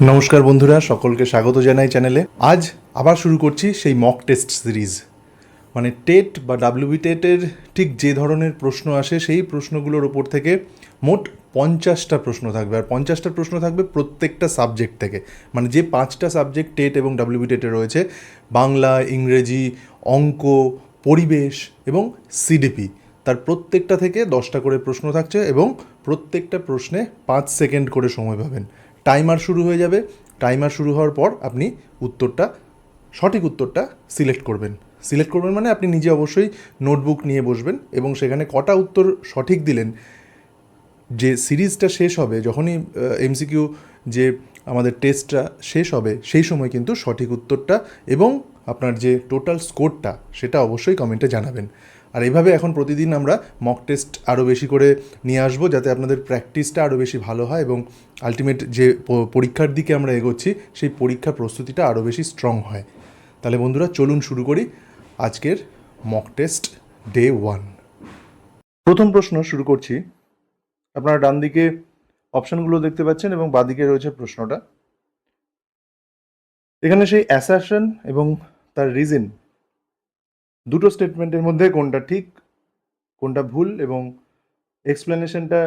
নমস্কার বন্ধুরা, সকলকে স্বাগত জানাই চ্যানেলে। আজ আবার শুরু করছি সেই মক টেস্ট সিরিজ। মানে টেট বা ডাব্লিউবি টেটের ঠিক যে ধরনের প্রশ্ন আসে সেই প্রশ্নগুলোর ওপর থেকে মোট 50টা প্রশ্ন থাকবে, আর 50টা প্রশ্ন থাকবে প্রত্যেকটা সাবজেক্ট থেকে। মানে যে 5টা সাবজেক্ট টেট এবং ডাব্লিউবি টেটে রয়েছে, বাংলা, ইংরেজি, অঙ্ক, পরিবেশ এবং সিডিপি, তার প্রত্যেকটা থেকে 10টা করে প্রশ্ন থাকছে এবং প্রত্যেকটা প্রশ্নে 5 সেকেন্ড করে সময় পাবেন। টাইমার শুরু হয়ে যাবে। টাইমার শুরু হওয়ার পর আপনি সঠিক উত্তরটা সিলেক্ট করবেন মানে আপনি নিজে অবশ্যই নোটবুক নিয়ে বসবেন এবং সেখানে কটা উত্তর সঠিক দিলেন, যে সিরিজটা শেষ হবে, যখনই এমসিকিউ যে আমাদের টেস্টটা শেষ হবে, সেই সময় কিন্তু সঠিক উত্তরটা এবং আপনার যে টোটাল স্কোরটা সেটা অবশ্যই কমেন্টে জানাবেন। আর এইভাবে এখন প্রতিদিন আমরা মক টেস্ট আরও বেশি করে নিয়ে আসবো, যাতে আপনাদের প্র্যাকটিসটা আরও বেশি ভালো হয় এবং আলটিমেট যে পরীক্ষার দিকে আমরা এগোচ্ছি সেই পরীক্ষার প্রস্তুতিটা আরও বেশি স্ট্রং হয়। তাহলে বন্ধুরা, চলুন শুরু করি আজকের মক টেস্ট ডে 1। প্রথম প্রশ্ন শুরু করছি। আপনারা ডান দিকে অপশনগুলো দেখতে পাচ্ছেন এবং বাঁদিকে রয়েছে প্রশ্নটা। এখানে সেই অ্যাসারশন এবং তার রিজন, দুটো স্টেটমেন্টের মধ্যে কোনটা ঠিক কোনটা ভুল এবং এক্সপ্লেনেশনটা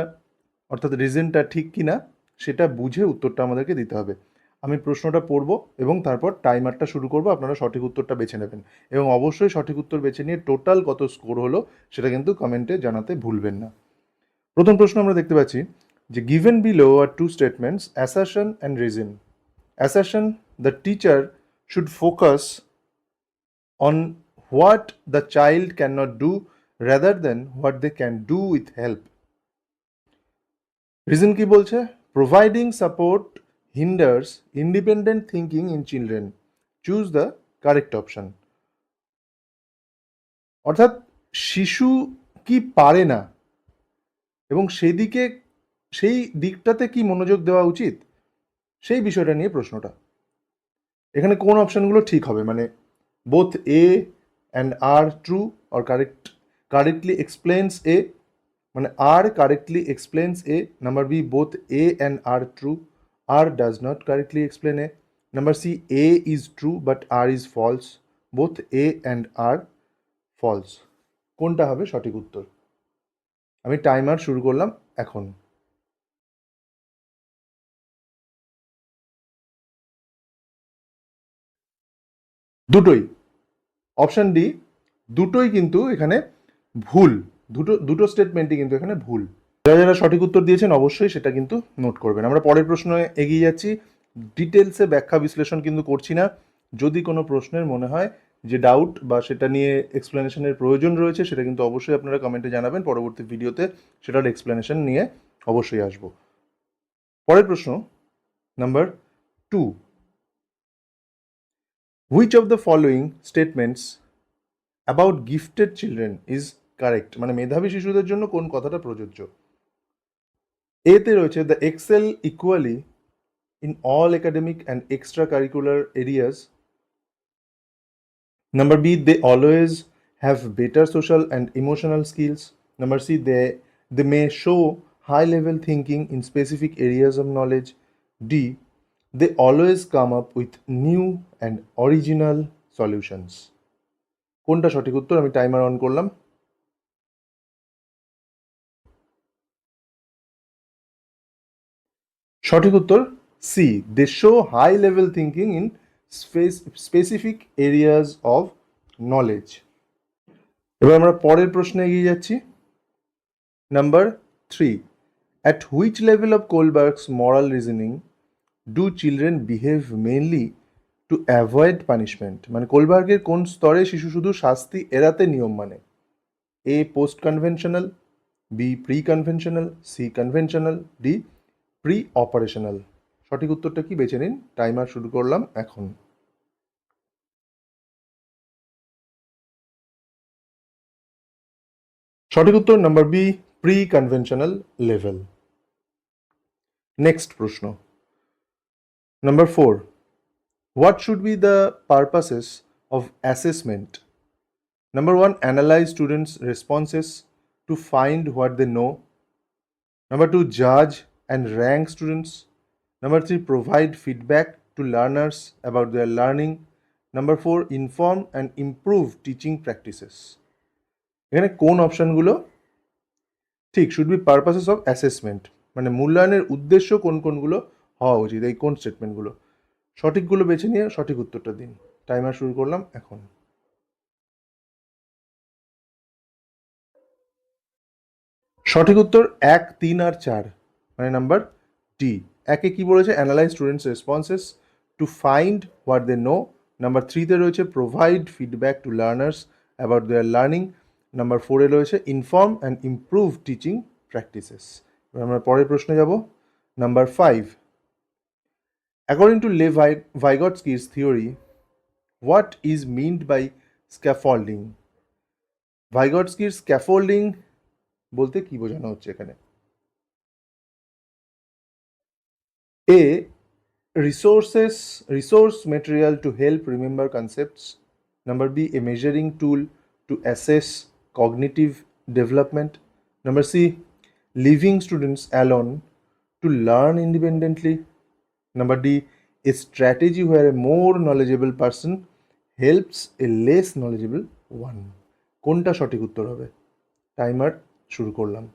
অর্থাৎ রিজনটা ঠিক কি না সেটা বুঝে উত্তরটা আমাদেরকে দিতে হবে। আমি প্রশ্নটা পড়ব এবং তারপর টাইমারটা শুরু করব, আপনারা সঠিক উত্তরটা বেছে নেবেন এবং অবশ্যই সঠিক উত্তর বেছে নিয়ে টোটাল কত স্কোর হলো সেটা কিন্তু কমেন্টে জানাতে ভুলবেন না। প্রথম প্রশ্ন আমরা দেখতে পাচ্ছি যে given below are two statements, assertion and reason. Assertion: the teacher should focus on what the child cannot do rather than what they can do with help. Reason কি বলছে? Providing support hinders independent thinking in children. Choose the correct option. অর্থাৎ শিশু কি পারে না এবং সেই দিকটাতে কি মনোযোগ দেওয়া উচিত, সেই বিষয়টা নিয়ে প্রশ্নটা। এখানে কোন অপশনগুলো ঠিক হবে, মানে both A and R true or correctly explains A, মানে R correctly explains A. Number B, both A and R true, R does not correctly explain A. Number C, A is true but R is false, both A and R false. কোনটা হবে সঠিক উত্তর? আমি timer শুরু করলাম এখন। দুটোই, option D, দুটোই কিন্তু এখানে ভুল। দুটো স্টেটমেন্টই কিন্তু এখানে ভুল। যারা যারা সঠিক উত্তর দিয়েছেন অবশ্যই সেটা কিন্তু নোট করবেন। আমরা পরের প্রশ্নে এগিয়ে যাচ্ছি। ডিটেলসে ব্যাখ্যা বিশ্লেষণ কিন্তু করছি না। যদি কোনো প্রশ্নের মনে হয় যে ডাউট বা সেটা নিয়ে এক্সপ্লেনেশনের প্রয়োজন রয়েছে, সেটা কিন্তু অবশ্যই আপনারা কমেন্টে জানাবেন। পরবর্তী ভিডিওতে সেটার এক্সপ্লেনেশন নিয়ে অবশ্যই আসব। পরের প্রশ্ন নাম্বার 2, which of the following statements about gifted children is correct? মানে মেধাবী শিশুদের জন্য কোন কথাটা প্রযোজ্য? এতে রয়েছে the excel equally in all academic and extracurricular areas. Number B, they always have better social and emotional skills. Number C, they may show high level thinking in specific areas of knowledge. D, they always come up with new and original solutions. কোনটা সঠিক উত্তর? আমি timer on করলাম। সঠিক উত্তর C, they show high level thinking in specific areas of knowledge. এবার আমরা পরের প্রশ্নে এগিয়ে যাচ্ছি। নাম্বার 3, at which level of Kohlberg's moral reasoning do children behave mainly to avoid punishment? মানে কোলবার্গের কোন স্তরে শিশু শুধু শাস্তি এড়াতে নিয়ম মানে? A post conventional, B pre conventional, C conventional, D pre operational. সঠিক উত্তরটা কি বেছে নিন। টাইমার শুরু করলাম এখন। সঠিক উত্তর নাম্বার B, pre conventional level. Next প্রশ্ন নাম্বার 4, what should be the purposes of assessment? Number 1, analyze students' responses to find what they know. Number 2, judge and rank students. Number 3, provide feedback to learners about their learning. Number 4, inform and improve teaching practices. এখানে কোন অপশনগুলো ঠিক? Should be purposes of assessment, মানে মূল্যায়নের উদ্দেশ্য কোন কোনগুলো হওয়া উচিত, এই কোন স্টেটমেন্টগুলো। সঠিকগুলো বেছে নিয়ে সঠিক উত্তরটা দিন। টাইমার শুরু করলাম এখন। সঠিক উত্তর 1, 3 আর 4, মানে নাম্বার ডি। একে কি বলেছে? Analyse students responses to find what they know. Number 3-তে রয়েছে provide feedback to learners about their learning. Number 4-এ রয়েছে inform and improve teaching practices. এবার আমরা পরের প্রশ্নে যাব। Number 5, according to Vygotsky's theory, what is meant by scaffolding? ভাইগটস্কির স্ক্যাফোল্ডিং বলতে কি বোঝানো হচ্ছে এখানে? A, resource material to help remember concepts. Number B, a measuring tool to assess cognitive development. Number C, leaving students alone to learn independently. Number D, a strategy where a more knowledgeable person helps a less knowledgeable one. কোনটা সঠিক উত্তর হবে? Timer শুরু করলাম।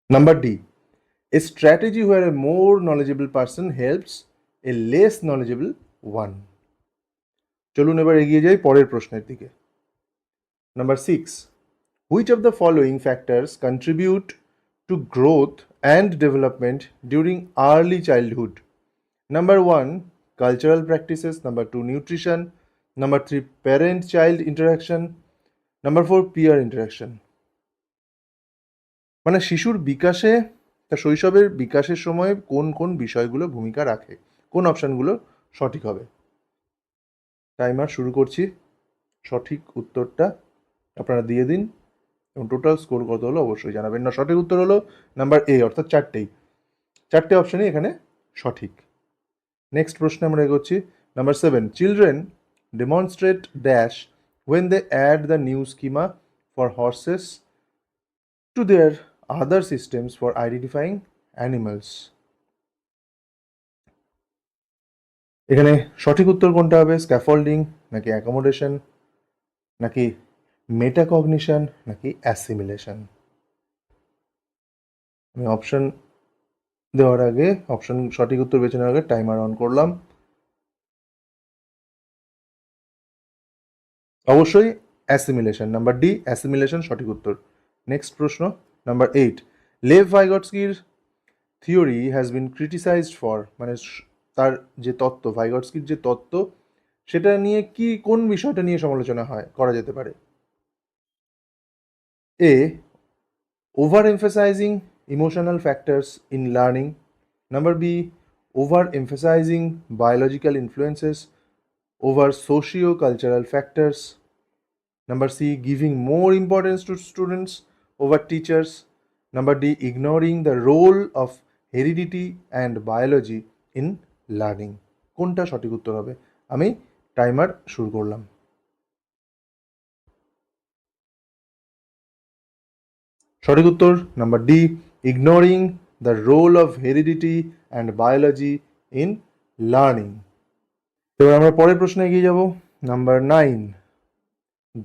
Number D, a strategy where a more knowledgeable person helps a less knowledgeable one. চলুন এবার এগিয়ে যাই পরের প্রশ্নের দিকে। Number 6, which of the following factors contribute to growth and development during early childhood? Number 1, cultural practices. Number 2, nutrition. Number 3, parent-child interaction. Number 4, peer interaction. মানে শিশুর বিকাশে, তার শৈশবের বিকাশের সময় কোন কোন বিষয়গুলো ভূমিকা রাখে? কোন অপশানগুলো সঠিক হবে? টাইমার শুরু করছি। সঠিক উত্তরটা আপনারা দিয়ে দিন এবং টোটাল স্কোর কত হলো অবশ্যই জানাবেন। না, সঠিক উত্তর হলো নাম্বার এ, অর্থাৎ চারটে অপশানই এখানে সঠিক। নেক্সট প্রশ্নে আমরা এগোচ্ছি। Number 7, children demonstrate dash when they add the new schema for horses to their other systems for identifying animals. এখানে সঠিক উত্তর কোনটা হবে? স্ক্যাফোল্ডিং নাকি অ্যাকোমোডেশন নাকি মেটাকগনিশন নাকি অ্যাসিমিলেশন? আমি অপশন দেওয়ার আগে, অপশন সঠিক উত্তর বেছে নেওয়ার আগে টাইমার অন করলাম। অবশ্যই অ্যাসিমিলেশন, নাম্বার ডি অ্যাসিমিলেশন সঠিক উত্তর। নেক্সট প্রশ্ন নাম্বার 8, লেভ ভাইগটস্কির theory has been criticised for, মানে তার যে তত্ত্ব, ভাইগটস্কির যে তত্ত্ব, সেটা নিয়ে কি, কোন বিষয়টা নিয়ে সমালোচনা করা যেতে পারে? A, over emphasising emotional factors in learning. Number B, over emphasising biological influences over socio cultural factors. Number C, giving more importance to students over teachers. Number D, ignoring the role of heredity and biology in learning. কোনটা সঠিক উত্তর হবে? আমি timer শুরু করলাম। সঠিক উত্তর number D, ignoring the role of heredity and biology in learning. এবার আমরা পরের প্রশ্নে এগিয়ে যাব। Number 9,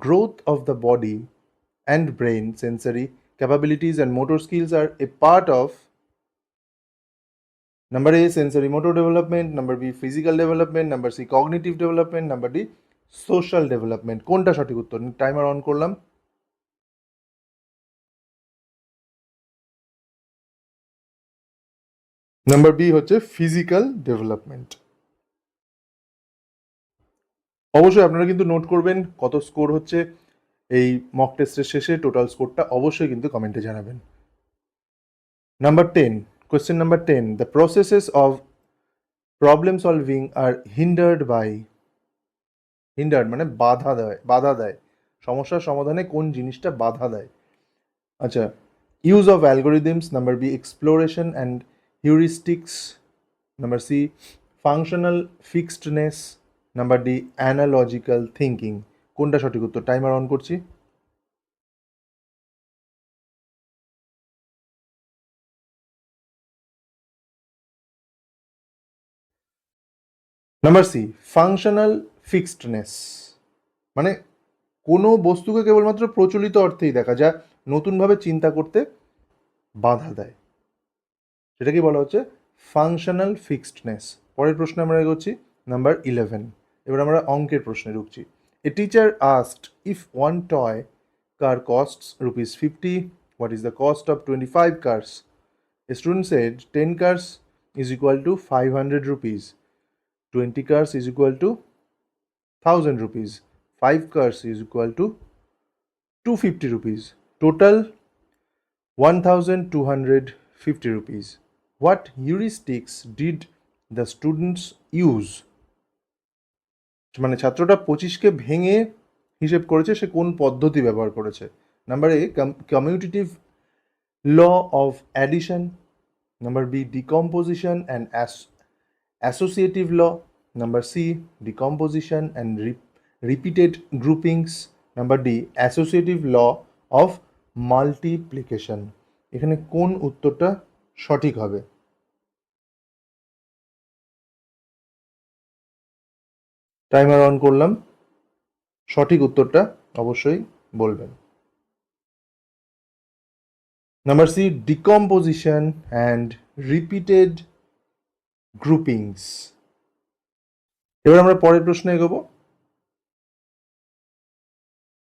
growth of the body and brain sensory capabilities and motor skills are a part of. Number A, sensory motor development. Number B, physical development. Number C, cognitive development. Number D, social development. কোনটা সঠিক উত্তর? Timer on করলাম। Number B হচ্ছে physical development. অবশ্যই আপনারা কিন্তু note করবেন কত স্কোর হচ্ছে এই মক টেস্টের শেষে। টোটাল স্কোরটা অবশ্যই কিন্তু কমেন্টে জানাবেন। নাম্বার 10, কোয়েশ্চেন নাম্বার 10, the processes of problem solving are hindered by, hindered মানে বাধা দেয় সমস্যার সমাধানে কোন জিনিসটা বাধা দেয়? আচ্ছা, use of algorithms. Number B, exploration and heuristics. Number C, functional fixedness. Number D, analogical thinking. কোনটা সঠিক উত্তর? টাইমার অন করছি। নাম্বার সি, ফাংশনাল ফিক্সডনেস, মানে কোনো বস্তুকে কেবলমাত্র প্রচলিত অর্থেই দেখা, যা নতুনভাবে চিন্তা করতে বাধা দেয়, সেটাকে বলা হচ্ছে ফাংশনাল ফিক্সডনেস। পরের প্রশ্নে আমরা এগোচ্ছি, নাম্বার 11। এবার আমরা অঙ্কের প্রশ্নে ঢুকছি। A teacher asked if one toy car costs rupees 50, what is the cost of 25 cars? A student said 10 cars is equal to 500 rupees, 20 cars is equal to 1000 rupees, 5 cars is equal to 250 rupees, total 1250 rupees. What heuristics did the students use? মানে ছাত্রটা 25কে ভেঙে হিসেব করেছে, সে কোন পদ্ধতি ব্যবহার করেছে? নাম্বার A, commutative law of addition. নাম্বার B, decomposition and associative law. Number C, decomposition and repeated groupings. Number D, associative law of multiplication. এখানে কোন উত্তরটা সঠিক হবে? টাইমার অন করলাম, সঠিক উত্তরটা অবশ্যই বলবেন। Number C, decomposition and repeated groupings. এবার আমরা পরের প্রশ্নে এগোবো।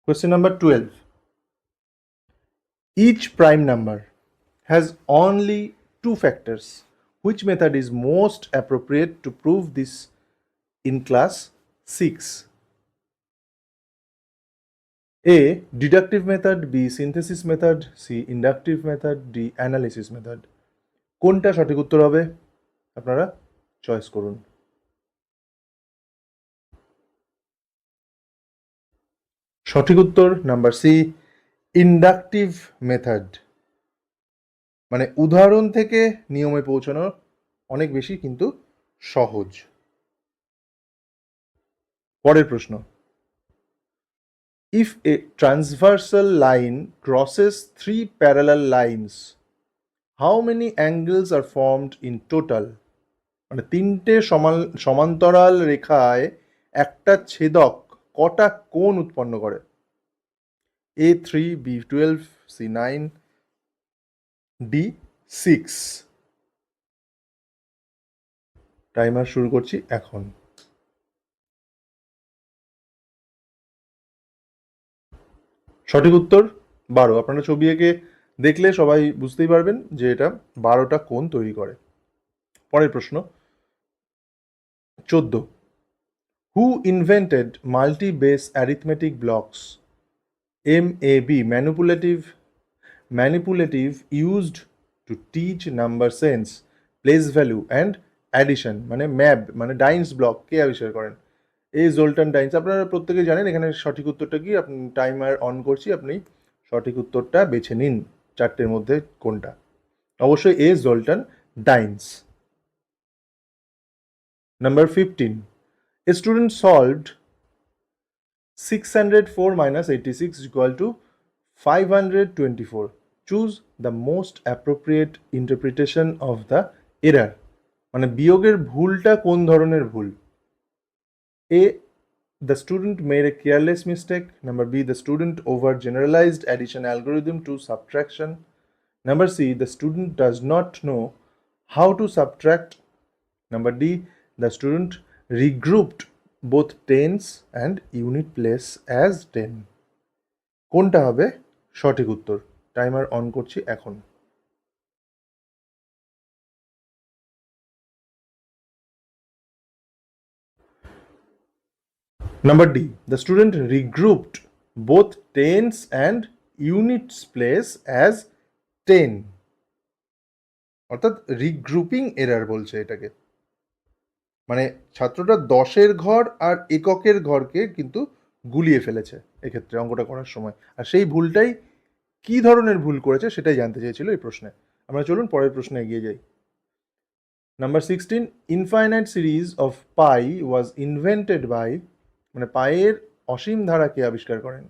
Question number 12. Each prime number has only two factors. Which method is most appropriate to prove this in class 6? A, deductive method, B, synthesis method, C, inductive method, D, analysis method. কোনটা সঠিক উত্তর হবে আপনারা choice করুন। সঠিক উত্তর number C, inductive method, মানে উদাহরণ থেকে নিয়মে পৌঁছানো অনেক বেশি কিন্তু সহজ। পরের প্রশ্ন, if a transversal line crosses three parallel lines, how many angles are formed in total? মানে তিনটে সমান্তরাল রেখায় একটা ছেদক কটা কোণ উৎপন্ন করে? A3, B12, C9, D6। Timer শুরু করছি এখন। সঠিক উত্তর 12। আপনারা ছবি এঁকে দেখলে সবাই বুঝতেই পারবেন যে এটা 12টা কোণ তৈরি করে। পরের প্রশ্ন 14. Who invented multi-base arithmetic blocks? MAB, manipulative used to teach number sense, place value and addition, মানে ম্যাব মানে ডাইন্স ব্লক কে আবিষ্কার করেন? এ জোল্টন ডাইন্স। আপনারা প্রত্যেকে জানেন এখানে সঠিক উত্তরটা কি। আপনি টাইমার অন করছি, আপনি সঠিক উত্তরটা বেছে নিন চারটের মধ্যে কোনটা। অবশ্যই এ জোল্টন dynes. Number 15. A student solved 604 minus 86 is equal to 524. Choose the most appropriate interpretation of the error. মানে বিয়োগের ভুলটা কোন ধরনের ভুল? A, the student made a careless mistake. Number B, the student overgeneralized addition algorithm to subtraction. Number C, the student does not know how to subtract. Number D, the student regrouped both tens and unit place as 10. কোনটা হবে সঠিক উত্তর? Timer on করছি এখন। Number D, the student regrouped both tens and units place as 10, অর্থাৎ রিগ্রুপিং error বলছে এটাকে। মানে ছাত্রটা দশের ঘর আর এককের ঘরকে কিন্তু গুলিয়ে ফেলেছে এক্ষেত্রে অঙ্কটা করার সময়। আর সেই ভুলটাই কি ধরনের ভুল করেছে সেটাই জানতে চেয়েছিল এই প্রশ্নে। আমরা চলুন পরের প্রশ্নে এগিয়ে যাই। নাম্বার 16, infinite series of pi was invented by, মানে পায়ের অসীম ধারাকে আবিষ্কার করেন?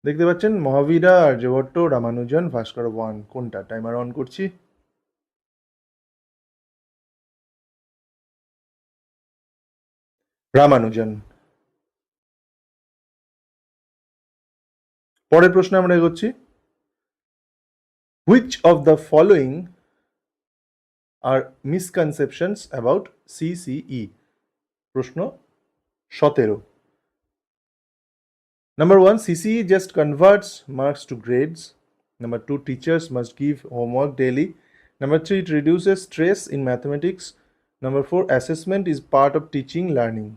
দেখতে পাচ্ছেন মহাবীরা, আর্যভট্ট, রামানুজন, ভাস্কর 1। কোনটা? টাইমার অন করছি। রামানুজন। পরের প্রশ্নে আমরা এগোচ্ছি। Which of the following R misconceptions about CCE? প্রশ্ন 17। Number 1, CCE just converts marks to grades. Number 2, teachers must give homework daily. Number 3, it reduces stress in mathematics. Number 4, assessment is part of teaching learning.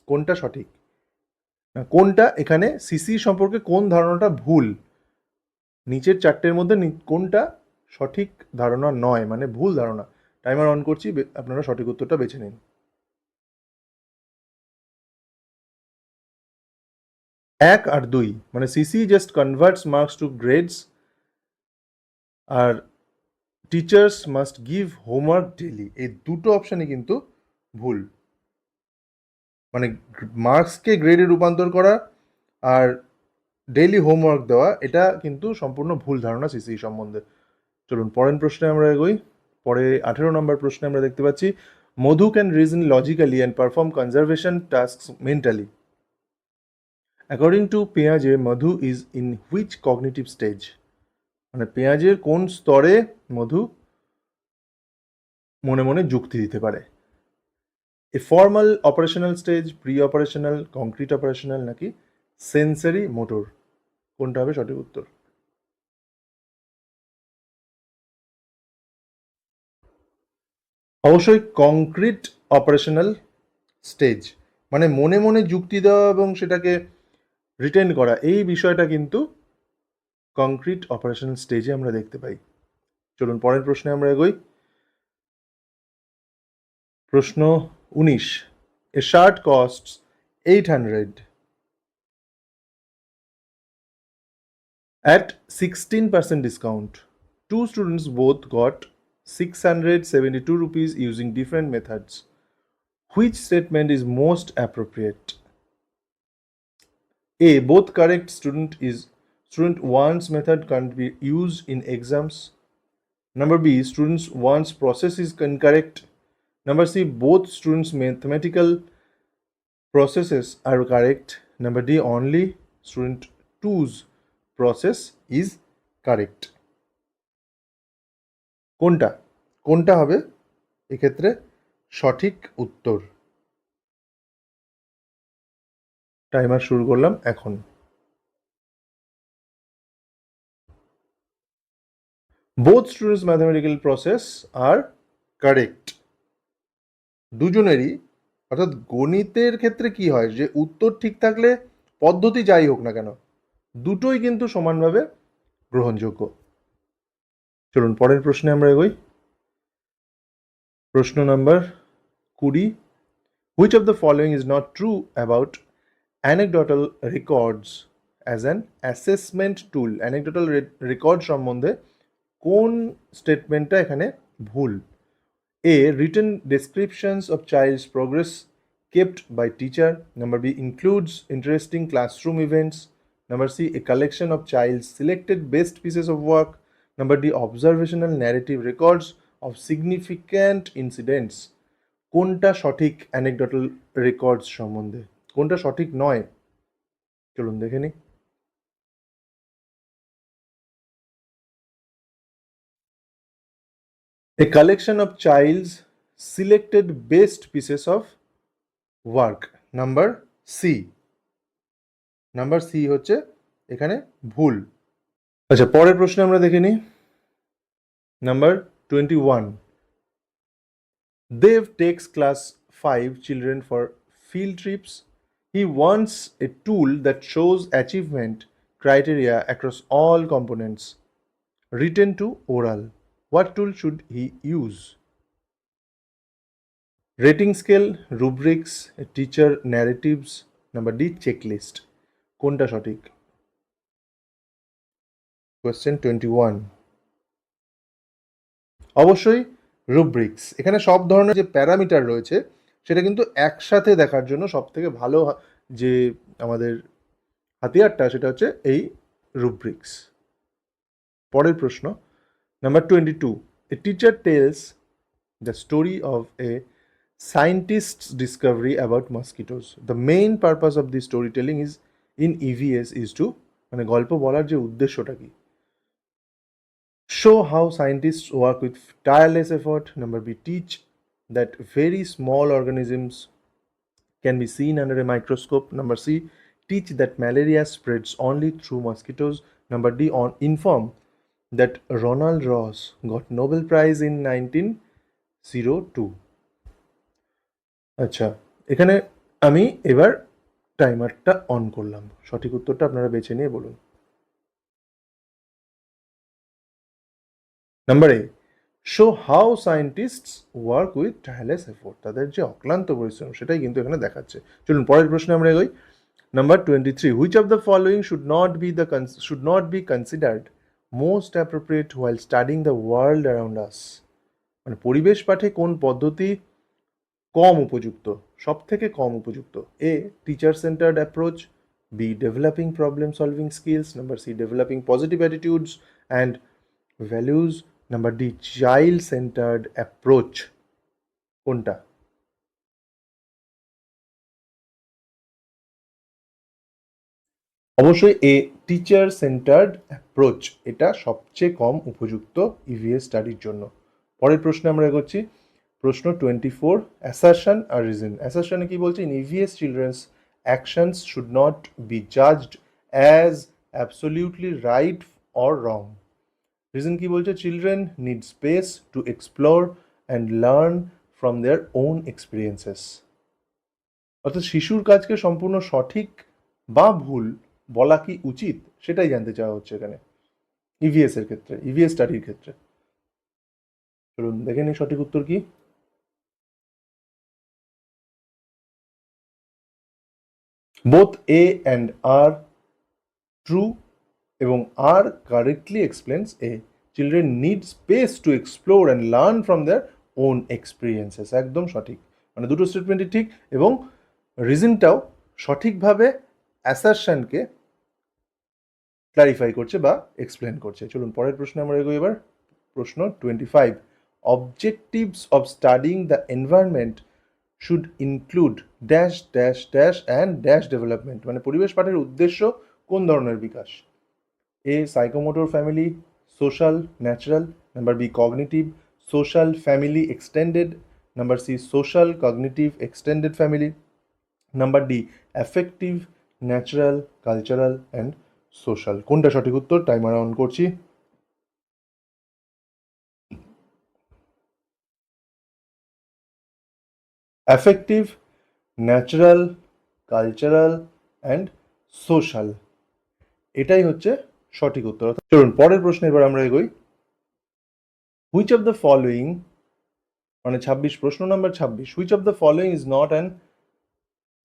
কোনটা সঠিক? না, কোনটা এখানে CC সম্পর্কে কোন ধারণাটা ভুল? নিচের চারটের মধ্যে কোনটা সঠিক ধারণা নয়, মানে ভুল ধারণা? টাইমার অন করছি, আপনারা সঠিক উত্তরটা বেছে নিন। 1 আর 2, মানে CC just converts marks to grades আর teachers must give homework daily, এই দুটো অপশানই কিন্তু ভুল। মানে মার্কসকে গ্রেডে রূপান্তর করা আর ডেইলি হোমওয়ার্ক দেওয়া, এটা কিন্তু সম্পূর্ণ ভুল ধারণা সিসি সম্বন্ধে। চলুন পরের প্রশ্নে আমরা এগোই। পরে 18 নম্বর প্রশ্নে আমরা দেখতে পাচ্ছি, Madhu can reason logically and perform conservation tasks mentally. According to পেঁয়াজে, Madhu is in which cognitive stage? মানে পেঁয়াজের কোন স্তরে মধু মনে মনে যুক্তি দিতে পারে? A formal operational stage, pre operational, concrete operational, নাকি সেন্সারি মোটর? কোনটা হবে সঠিক উত্তর? অবশ্যই কংক্রিট অপারেশনাল স্টেজ, মানে মনে মনে যুক্তি দেওয়া এবং সেটাকে রিটেন করা, এই বিষয়টা কিন্তু কংক্রিট অপারেশনাল স্টেজে আমরা দেখতে পাই। চলুন পরের প্রশ্নে আমরা এগোই। প্রশ্ন 19, এ shirt costs 800. At 16% discount, two students both got 672 rupees using different methods. Which statement is most appropriate? A, both correct. Student one's method can't be used in exams. Number B, students one's process is incorrect. Number C, both students' mathematical processes are correct. Number D, only student two's process is correct. কোনটা কোনটা হবে এক্ষেত্রে সঠিক উত্তর? Timer শুরু করলাম এখন। Both students mathematical process আর correct. দুজনেরই, অর্থাৎ গণিতের ক্ষেত্রে কি হয় যে উত্তর ঠিক থাকলে পদ্ধতি যাই হোক না কেন, দুটোই কিন্তু সমানভাবে গ্রহণযোগ্য। চলুন পরের প্রশ্নে আমরা এগোই। প্রশ্ন number 20, which of the following is not true about anecdotal records as an assessment tool? Anecdotal record সম্বন্ধে কোন স্টেটমেন্টটা এখানে ভুল? A, written descriptions of child's progress kept by teacher. Number B, includes interesting classroom events. Number C, a collection of child's selected best pieces of work. Number D, observational narrative records of significant incidents. কোনটা সঠিক anecdotal records সম্বন্ধে? কোনটা সঠিক নয়? চলুন দেখে নিই। A collection of child's selected best pieces of work. নাম্বার সি। নাম্বার সি হচ্ছে এখানে ভুল। আচ্ছা পরের প্রশ্ন আমরা দেখে নিই। নাম্বার 21, Dev takes class 5 children for field trips. He wants a tool that shows achievement criteria across all components, written to oral. What tool should he use? Rating scale, rubrics, teacher narratives. Number D, checklist. কোনটা সঠিক? Question 21, অবশ্যই rubrics. এখানে সব ধরনের যে parameter রয়েছে সেটা কিন্তু একসাথে দেখার জন্য সব থেকে ভালো যে আমাদের হাতিয়ারটা সেটা হচ্ছে এই রুব্রিক্স। পরের প্রশ্ন number 22, a teacher tells the story of A scientists' discovery about mosquitoes. The main purpose of this storytelling is in EVS is to মানে গল্প বলার যে উদ্দেশ্যটা কি, show how scientists work with tireless effort. Number B, teach that very small organisms can be seen under a microscope. Number C, teach that malaria spreads only through mosquitoes. Number D, on inform that Ronald Ross got Nobel Prize in 1902. আচ্ছা, এখানে আমি এবার টাইমারটা on করলাম, সঠিক উত্তরটা আপনারা বেছে নিয়ে বলুন। Number A, show how scientists work with tireless effort, তাদের যে অক্লান্ত পরিশ্রম সেটাই কিন্তু এখানে দেখাচ্ছে। চলুন পরের প্রশ্নে আমরা এগোই। Number 23, which of the following should not be considered most appropriate while studying the world around us, মানে পরিবেশ পাঠে কোন পদ্ধতি কম উপযুক্ত, সব থেকে কম উপযুক্ত? A, teacher centred approach, B, developing problem solving skills, number C, developing positive attitudes and values, number D, child centred approach. কোনটা? অবশ্যই এ, টিচার সেন্টার্ড অ্যাপ্রোচ, এটা সবচেয়ে কম উপযুক্ত ইভিএস স্টাডির জন্য। পরের প্রশ্নে আমরা এগোচ্ছি। প্রশ্ন 24, অ্যাসারশন আর রিজন। অ্যাসারশনে কি বলছে? In EVS children's actions should not be judged as absolutely right or wrong. Reason কি বলছে? Children need space to explore and learn from their own experiences. অর্থাৎ শিশুর কাজকে সম্পূর্ণ সঠিক বা ভুল বলা কি উচিত, সেটাই জানতে চাওয়া হচ্ছে এখানে ইভিএস এর ক্ষেত্রে, ইভিএস স্টাডির ক্ষেত্রে। চলুন দেখে নিই সঠিক উত্তর কি। Both A and R true এবং R correctly explains A. Children need space to explore and learn from their own experiences, একদম সঠিক, মানে দুটো স্টেটমেন্টই ঠিক এবং রিজনটাও সঠিকভাবে অ্যাসারশনকে ক্লারিফাই করছে বা এক্সপ্লেন করছে। চলুন পরের প্রশ্নে আমরা এগোই এবার। প্রশ্ন 25, objectives of studying the environment should include dash dash dash and dash development, মানে পরিবেশ পাঠের উদ্দেশ্য কোন ধরনের বিকাশ? A, psychomotor family social natural, number B, cognitive social family extended, number C, social cognitive extended family, number D, affective natural cultural and social. কোনটা সঠিক উত্তর? টাইমার অন করছি। Affective natural cultural and social, এটাই হচ্ছে সঠিক উত্তর। চলুন পরের প্রশ্নে এবার আমরা এগোই। হুইচ অফ দ্য ফলোয়িং, মানে 26, প্রশ্ন number 26, which of the following is not an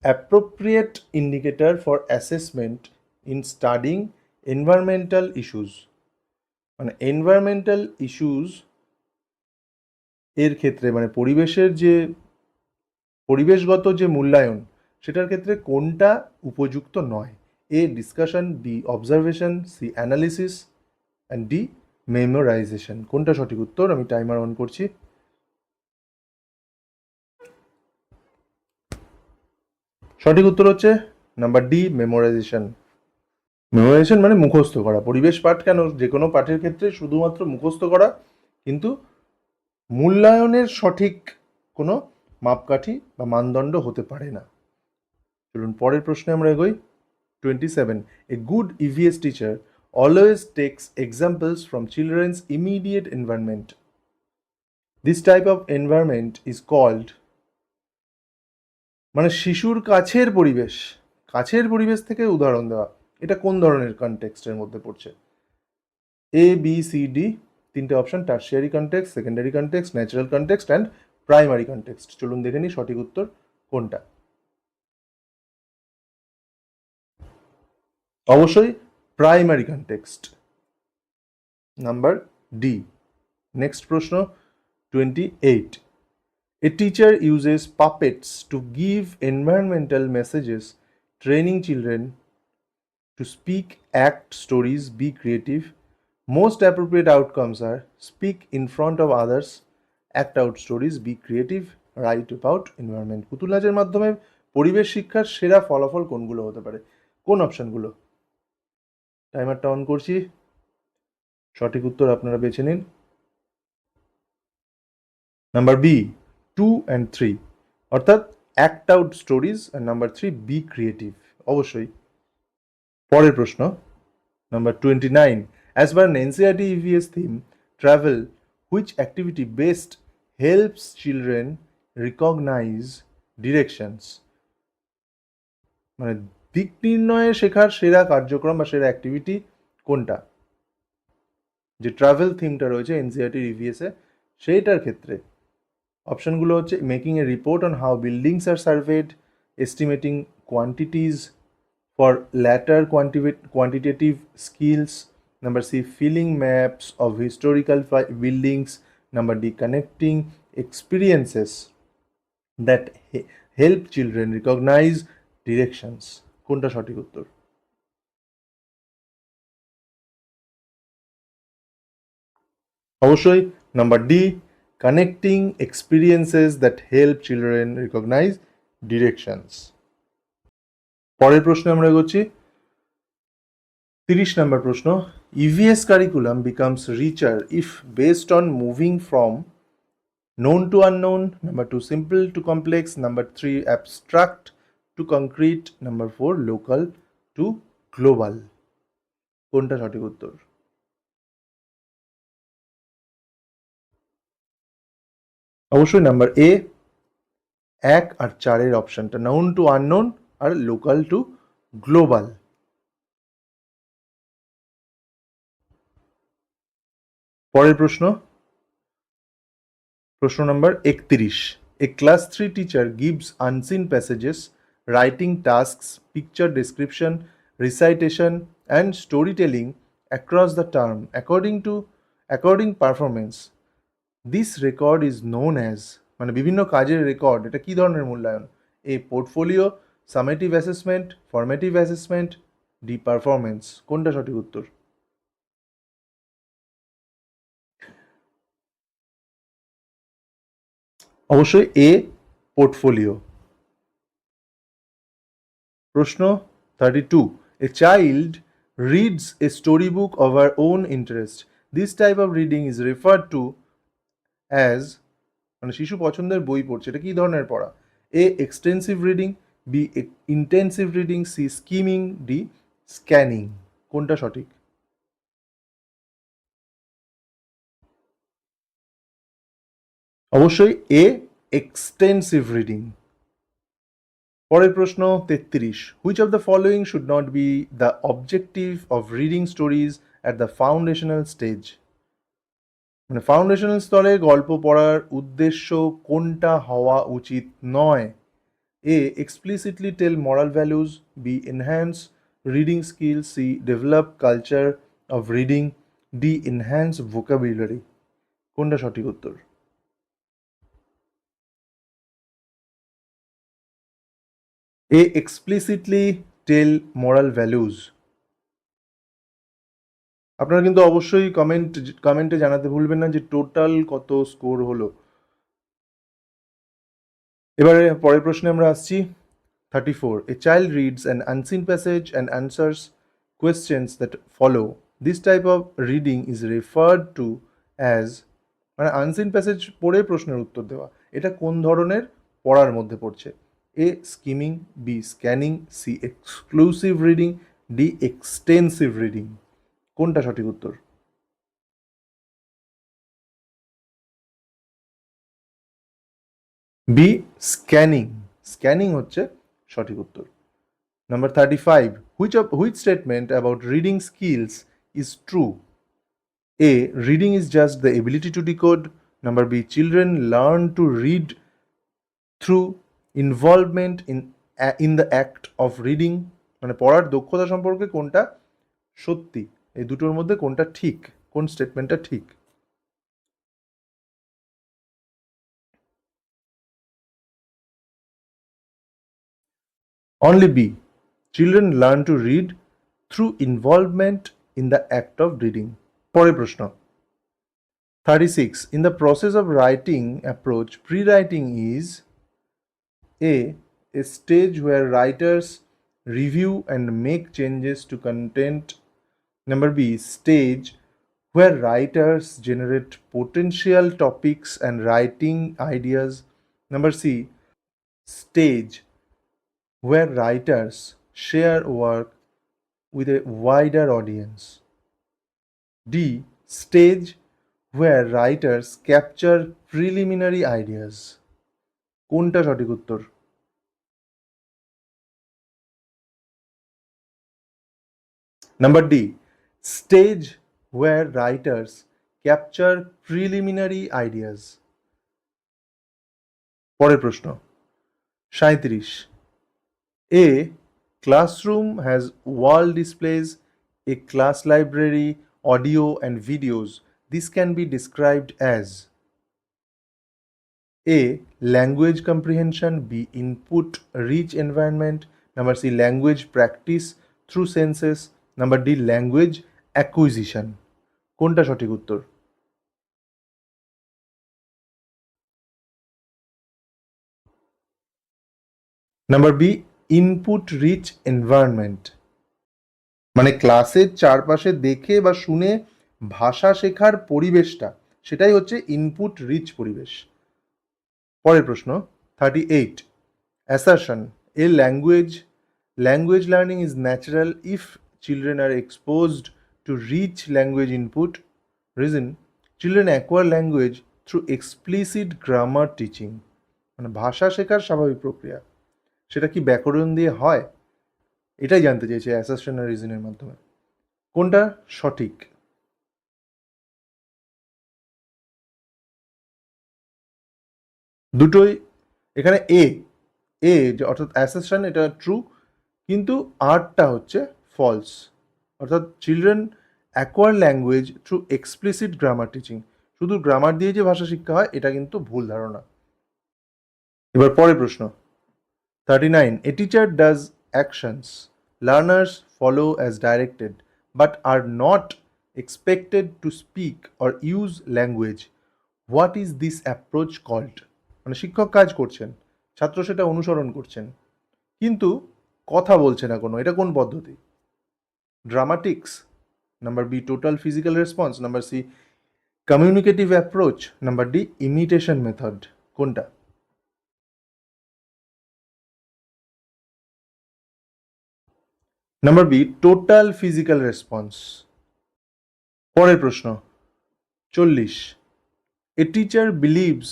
appropriate indicator for assessment in studying environmental issues, মানে এনভায়রনমেন্টাল ইস্যুস এর ক্ষেত্রে, মানে পরিবেশের যে পরিবেশগত যে মূল্যায়ন সেটার ক্ষেত্রে কোনটা উপযুক্ত নয়? A, discussion, B, observation, C, analysis and D, memorisation. কোনটা সঠিক উত্তর? আমি টাইমার অন করছি। সঠিক উত্তর হচ্ছে নাম্বার ডি, মেমোরাইজেশন। মেমোরাইজেশন মানে মুখস্থ করা। পরিবেশ পাঠ কেন, যে কোনো পাঠের ক্ষেত্রে শুধুমাত্র মুখস্থ করা কিন্তু মূল্যায়নের সঠিক কোনো মাপকাঠি বা মানদণ্ড হতে পারে না। চলুন পরের প্রশ্নে আমরা এগোই। 27, a good EVS teacher always takes examples from children's immediate environment. This type of environment is called, মানে শিশুর কাছের পরিবেশ, কাছের পরিবেশ থেকে উদাহরণ দেওয়া, এটা কোন ধরনের কনটেক্সটের মধ্যে পড়ছে? এ, বি, সি, ডি, তিনটে option, tertiary context, secondary context, natural context and primary context. চলুন দেখে নিই সঠিক উত্তর কোনটা। অবশ্যই primary context, number D. Next প্রশ্ন 28, a teacher uses puppets to give environmental messages, training children to speak, act stories, be creative. Most appropriate outcomes are speak in front of others, act out stories, be creative. Right about environment. পুতুল নাচের মাধ্যমে পরিবেশ শিক্ষার সেরা ফলাফল কোনগুলো হতে পারে? কোন অপশনগুলো? টাইমারটা অন করছি, সঠিক উত্তর আপনারা বেছে নিন। নাম্বার বি, 2 and 3, অর্থাৎ অ্যাক্ট আউট স্টোরিজ, আর নাম্বার 3, বি ক্রিয়েটিভ। অবশ্যই। পরের প্রশ্ন, নাম্বার 29, as per NCERT EVS theme travel, which activity best helps children recognise directions? মানে দিক নির্ণয়ে শেখার সেরা কার্যক্রম বা সেরা অ্যাক্টিভিটি কোনটা? যে ট্রাভেল থিমটা রয়েছে এনসিইআরটি ইভিএস এ, সেইটার ক্ষেত্রে অপশনগুলো হচ্ছে making a report on how buildings are surveyed, estimating quantities for later quantitative skills, number C, filling maps of historical buildings, number D, connecting experiences that help children recognize directions. কোনটা সঠিক উত্তর? অবশ্যই number D, connecting experiences that help children recognise directions. পরের প্রশ্নে আমরা এগোচ্ছি। 30 নম্বর প্রশ্ন, EVS curriculum becomes richer if based on moving from known to unknown, number 2, simple to complex, number 3, abstract to concrete, number 4, local to global. কোনটা সঠিক উত্তর? অবশ্যই নাম্বার এ, 1 আর 4 অপশনটা, known to unknown R local to global। পরের প্রশ্ন, প্রশ্ন number 31, a class 3 teacher gives unseen passages, writing tasks, picture description, recitation and story telling across the term according performance, this record is known as, মানে বিভিন্ন কাজের record, এটা কি ধরনের মূল্যায়ন? A portfolio, summative assessment, formative assessment, D performance. কোনটা সঠিক উত্তর? অবশ্যই এ, পোর্টফোলিও। প্রশ্ন 32, a child reads a story book of her own interest, this type of reading is referred to as, মানে শিশু পছন্দের বই পড়ছে, এটা কি ধরনের পড়া? A extensive reading, B intensive reading, C skimming, D scanning. কোনটা সঠিক? অবশ্যই এ, এক্সটেন্সিভ রিডিং। পরের প্রশ্ন 33, which of the following should not be the objective of reading stories at the foundational stage? মানে ফাউন্ডেশনাল স্তরে গল্প পড়ার উদ্দেশ্য কোনটা হওয়া উচিত নয়? A explicitly tell moral values, B enhance reading skills, C develop culture of reading, D enhance vocabulary। কোনটা সঠিক উত্তর? এ এক্সপ্লিসিটলি টেল moral values। আপনারা কিন্তু অবশ্যই কমেন্টে জানাতে ভুলবেন না যে টোটাল কত স্কোর হলো। এবারে পরের প্রশ্নে আমরা আসছি। 34, a child reads an unseen passage and answers questions that follow, this type of reading is referred to as, মানে আনসিন প্যাসেজ পড়ে প্রশ্নের উত্তর দেওয়া, এটা কোন ধরনের পড়ার মধ্যে পড়ছে? A skimming, B scanning, C exclusive reading, D extensive reading. কোনটা সঠিক উত্তর? B scanning. স্ক্যানিং হচ্ছে সঠিক উত্তর। Number 35, which statement about reading skills is true? A, reading is just the ability to decode. Number B, children learn to read through involvement in the act of reading. মানে পড়ার দক্ষতা সম্পর্কে কোনটা সত্যি? এই দুটোর মধ্যে কোনটা ঠিক? কোন স্টেটমেন্টটা ঠিক? Only B, children learn to read through involvement in the act of reading. পরের প্রশ্ন, 36. In the process of writing approach, pre-writing is a stage where writers review and make changes to content. Number B, stage where writers generate potential topics and writing ideas. Number C, stage where writers share work with a wider audience. D, stage where writers capture preliminary ideas. কোনটা সঠিক উত্তর? Number D, stage where writers capture preliminary ideas. পরের প্রশ্ন 37. A classroom has wall displays, a class library, audio and videos. This can be described as A, language comprehension, B, input rich environment, number C, language practice through senses, number D, language acquisition. কোনটা সঠিক উত্তর? নাম্বার B, input rich environment, মানে ক্লাসের চারপাশে দেখে বা শুনে ভাষা শেখার পরিবেশটা, সেটাই হচ্ছে ইনপুট রিচ পরিবেশ। পরের প্রশ্ন 38. Assertion, a language learning is natural if children are exposed to rich language input. Reason, children acquire language through explicit grammar teaching. মানে ভাষা শেখার স্বাভাবিক প্রক্রিয়া, সেটা কি ব্যাকরণ দিয়ে হয়? এটাই জানতে চেয়েছে অ্যাসারশন আর রিজনের মাধ্যমে। কোনটা সঠিক? দুটোই। এখানে এ অর্থাৎ অ্যাসারশন এটা ট্রু, কিন্তু আরটা হচ্ছে ফলস। অর্থাৎ children acquire language through explicit grammar teaching, শুধু গ্রামার দিয়ে যে ভাষা শিক্ষা হয় এটা কিন্তু ভুল ধারণা। এবার পরের প্রশ্ন 39. A teacher does actions learners follow as directed but are not expected to speak or use language. What is this approach called? মানে শিক্ষক কাজ করছেন, ছাত্র সেটা অনুসরণ করছেন, কিন্তু কথা বলছে না কোনো, এটা কোন পদ্ধতি? Dramatics, number B total physical response, number C communicative approach, number D imitation method. কোনটা? Number B total physical response. পরের প্রশ্ন 40. A teacher believes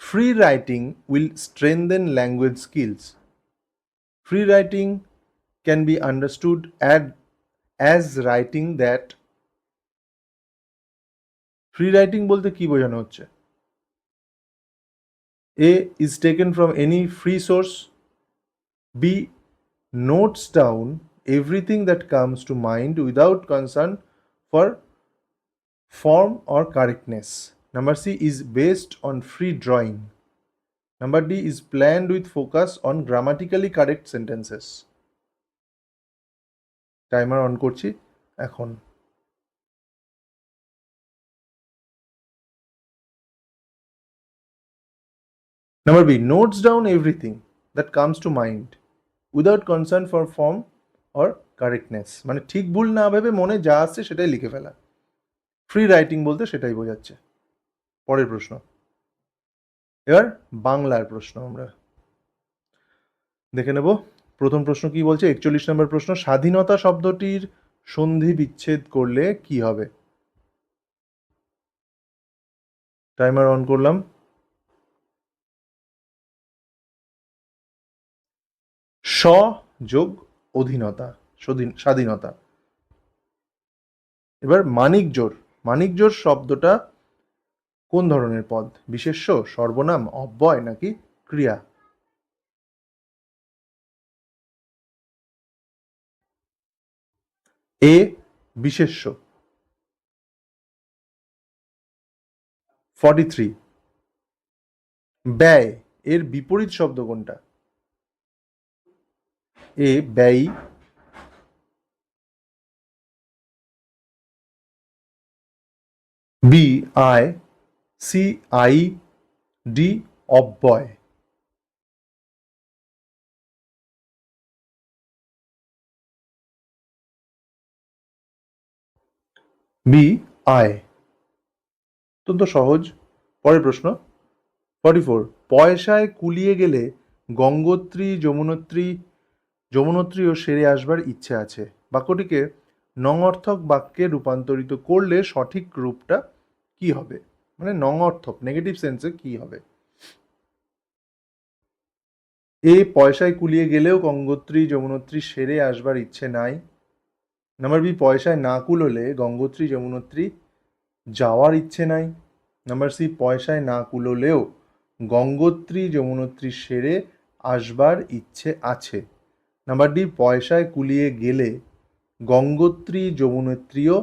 free writing will strengthen language skills. Free writing can be understood as writing that. Free writing বলতে কি বোঝানো হচ্ছে? A is taken from any free source, B notes down everything that comes to mind without concern for form or correctness, number C is based on free drawing, number D is planned with focus on grammatically correct sentences. Timer on করছি এখন। Number B, notes down everything that comes to mind without concern for form or correctness, মানে ঠিক ভুল না ভেবে মনে যা আসছে সেটাই লিখে ফেলা। ফ্রি রাইটিং বলতে সেটাই বোঝাচ্ছে। পরের প্রশ্ন, এবার বাংলার প্রশ্ন আমরা দেখে নেব। প্রথম প্রশ্ন কি বলছে? 41 নম্বর প্রশ্ন, স্বাধীনতা শব্দটির সন্ধি বিচ্ছেদ করলে কি হবে? টাইমার অন করলাম। স যোগ অধীনতা, স্বাধীনতা। এবার মানিকজোড় শব্দটা কোন ধরনের পদ? বিশেষ্য, সর্বনাম, অব্যয় নাকি ক্রিয়া? এ বিশেষ্য। 43. ব্যয় এর বিপরীত শব্দ কোনটা? এ ব্যয়ী, বি আয়, সি আই, ডি অব্যয়। বি আয়। অত্যন্ত সহজ। পরের প্রশ্ন 44, পয়সায় কুলিয়ে গেলে গঙ্গোত্রী যমুনোত্রীও সেরে আসবার ইচ্ছে আছে। বাক্যটিকে নঙর্থক বাক্যে রূপান্তরিত করলে সঠিক রূপটা কি হবে? মানে নঙর্থক, নেগেটিভ সেন্সে কি হবে? এ, পয়সায় কুলিয়ে গেলেও গঙ্গোত্রী যমুনোত্রী সেরে আসবার ইচ্ছে নাই। নাম্বার বি, পয়সায় না কুলোলে গঙ্গোত্রী যমুনোত্রী যাওয়ার ইচ্ছে নাই। নাম্বার সি, পয়সায় না কুলোলেও গঙ্গোত্রী যমুনোত্রী সেরে আসবার ইচ্ছে আছে। নাম্বার ডি, পয়সায় কুলিয়ে গেলে গঙ্গোত্রী যমুনোত্রীও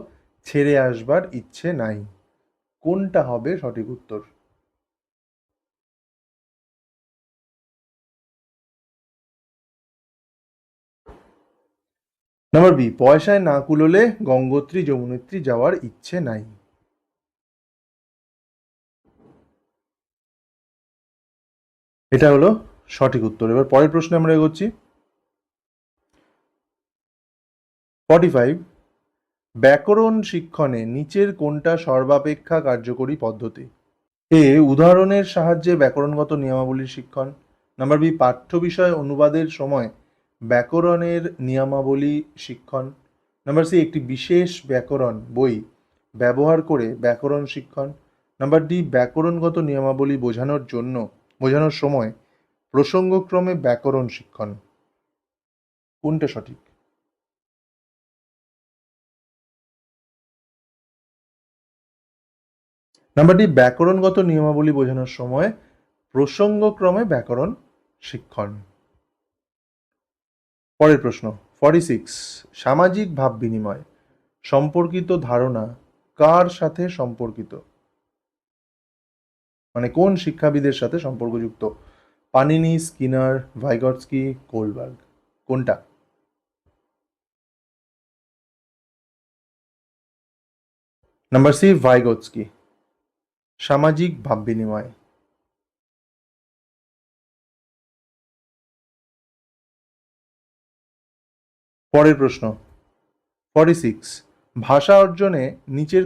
ছেড়ে আসবার ইচ্ছে নাই। কোনটা হবে সঠিক উত্তর? নাম্বার বি, পয়সায় না কুলোলে গঙ্গোত্রী যমুনোত্রী যাওয়ার ইচ্ছে নাই। এটা হলো সঠিক উত্তর। এবার পরের প্রশ্নে আমরা এগোচ্ছি। 45, ব্যাকরণ শিক্ষণে নিচের কোনটা সর্বাপেক্ষা কার্যকরী পদ্ধতি? এ, উদাহরণের সাহায্যে ব্যাকরণগত নিয়মাবলীর শিক্ষণ। নাম্বার বি, পাঠ্য বিষয় অনুবাদের সময় ব্যাকরণের নিয়মাবলী শিক্ষণ। নাম্বার সি, একটি বিশেষ ব্যাকরণ বই ব্যবহার করে ব্যাকরণ শিক্ষণ। নাম্বার ডি, ব্যাকরণগত নিয়মাবলী বোঝানোর সময় প্রসঙ্গক্রমে ব্যাকরণ শিক্ষণ। কোনটা সঠিক? নাম্বার ডি, ব্যাকরণগত নিয়মাবলী বোঝানোর সময় প্রসঙ্গক্রমে ব্যাকরণ শিক্ষণ। পরের প্রশ্ন 46, সামাজিক ভাব বিনিময় সম্পর্কিত ধারণা কার সাথে সম্পর্কিত? মানে কোন শিক্ষাবিদের সাথে সম্পর্কযুক্ত? Panini, Skinner, Vygotsky, Kohlberg. কোনটা? Number C, Vygotsky. সামাজিক ভাব বিনিময়। পরের প্রশ্ন 46, ভাষা অর্জনে নিচের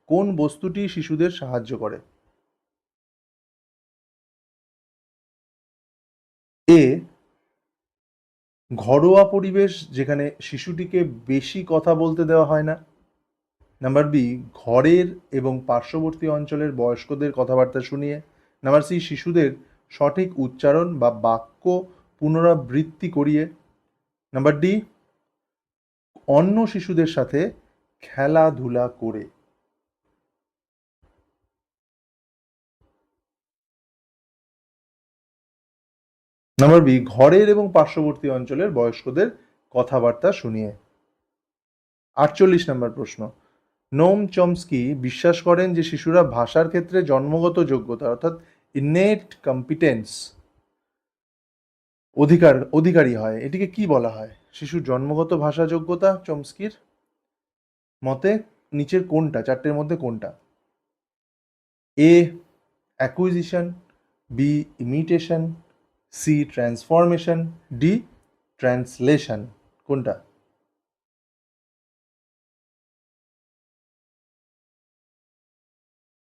কোন বস্তুটি শিশুদের সাহায্য করে? এ, ঘরোয়া পরিবেশ যেখানে শিশুটিকে বেশি কথা বলতে দেওয়া হয় না। নাম্বার বি, ঘরের এবং পার্শ্ববর্তী অঞ্চলের বয়স্কদের কথাবার্তা শুনিয়ে। নাম্বার সি, শিশুদের সঠিক উচ্চারণ বা বাক্য পুনরাবৃত্তি করিয়ে। নাম্বার ডি, অন্য শিশুদের সাথে খেলাধুলা করে। নাম্বার বি, ঘরের এবং পার্শ্ববর্তী অঞ্চলের বয়স্কদের কথাবার্তা শুনিয়ে। 48 নম্বর প্রশ্ন, নোম চমস্কি বিশ্বাস করেন যে শিশুরা ভাষার ক্ষেত্রে জন্মগত যোগ্যতা অর্থাৎ ইনেট কম্পিটেন্স অধিকারী হয়। এটিকে কি বলা হয়? শিশুর জন্মগত ভাষা যোগ্যতা চমস্কির মতে নিচের কোনটা, চারটের মধ্যে কোনটা? A, acquisition, B, imitation, C, transformation, D, translation. কোনটা?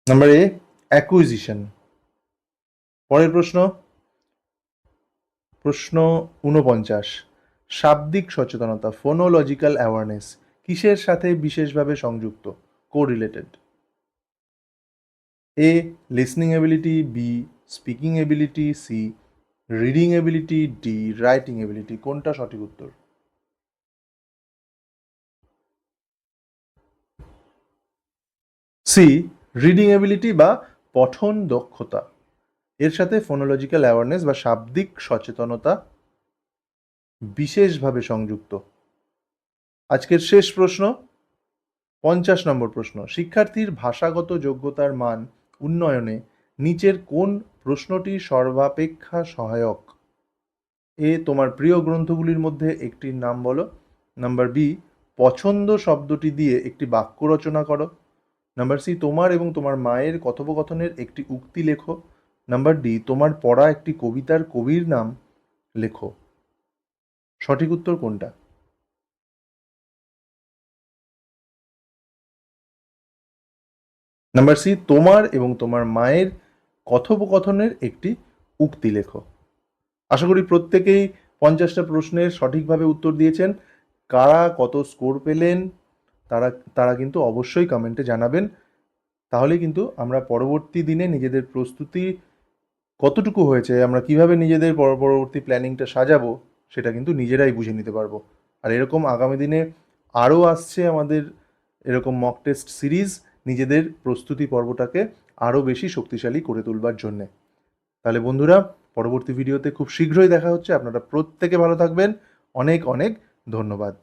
Number A, acquisition. পরের প্রশ্ন 49, শাব্দিক সচেতনতা ফোনোলজিক্যাল অ্যাওয়ারনেস কিসের সাথে বিশেষভাবে সংযুক্ত, correlated? A, listening ability, B, speaking ability, C, reading ability, D, writing ability. কোনটা সঠিক উত্তর? সি, রিডিং এবিলিটি বা পঠন দক্ষতা এর সাথে ফোনোলজিক্যাল অ্যাওয়ারনেস বা শাব্দিক সচেতনতা বিশেষভাবে সংযুক্ত। আজকের শেষ প্রশ্ন 50 নম্বর প্রশ্ন, শিক্ষার্থীর ভাষাগত যোগ্যতার মান উন্নয়নে নিচের কোন প্রশ্নটি সর্বাপেক্ষা সহায়ক? এ, তোমার প্রিয় গ্রন্থগুলির মধ্যে একটির নাম বলো। নাম্বার বি, পছন্দ শব্দটি দিয়ে একটি বাক্য রচনা করো। নাম্বার সি, তোমার এবং তোমার মায়ের কথোপকথনের একটি উক্তি লেখো। নাম্বার ডি, তোমার পড়া একটি কবিতার কবির নাম লেখো। সঠিক উত্তর কোনটা? নাম্বার সি, তোমার এবং তোমার মায়ের কথোপকথনের একটি উক্তি লেখো। আশা করি প্রত্যেকেই 50টা প্রশ্নের সঠিকভাবে উত্তর দিয়েছেন। কারা কত স্কোর পেলেন তারা তারা কিন্তু অবশ্যই কমেন্টে জানাবেন। তাহলে কিন্তু আমরা পরবর্তী দিনে নিজেদের প্রস্তুতি কতটুকু হয়েছে, আমরা কিভাবে নিজেদের পরবর্তী প্ল্যানিংটা সাজাবো সেটা কিন্তু নিজেরাই বুঝে নিতে পারবো। আর এরকম আগামী দিনে আরও আসছে আমাদের এরকম মক টেস্ট সিরিজ, নিজেদের প্রস্তুতি পর্বটাকে আরও বেশি শক্তিশালী করে তুলবার জন্যে। তাহলে বন্ধুরা, পরবর্তী ভিডিওতে খুব শীঘ্রই দেখা হচ্ছে। আপনারা প্রত্যেকে ভালো থাকবেন। অনেক অনেক ধন্যবাদ।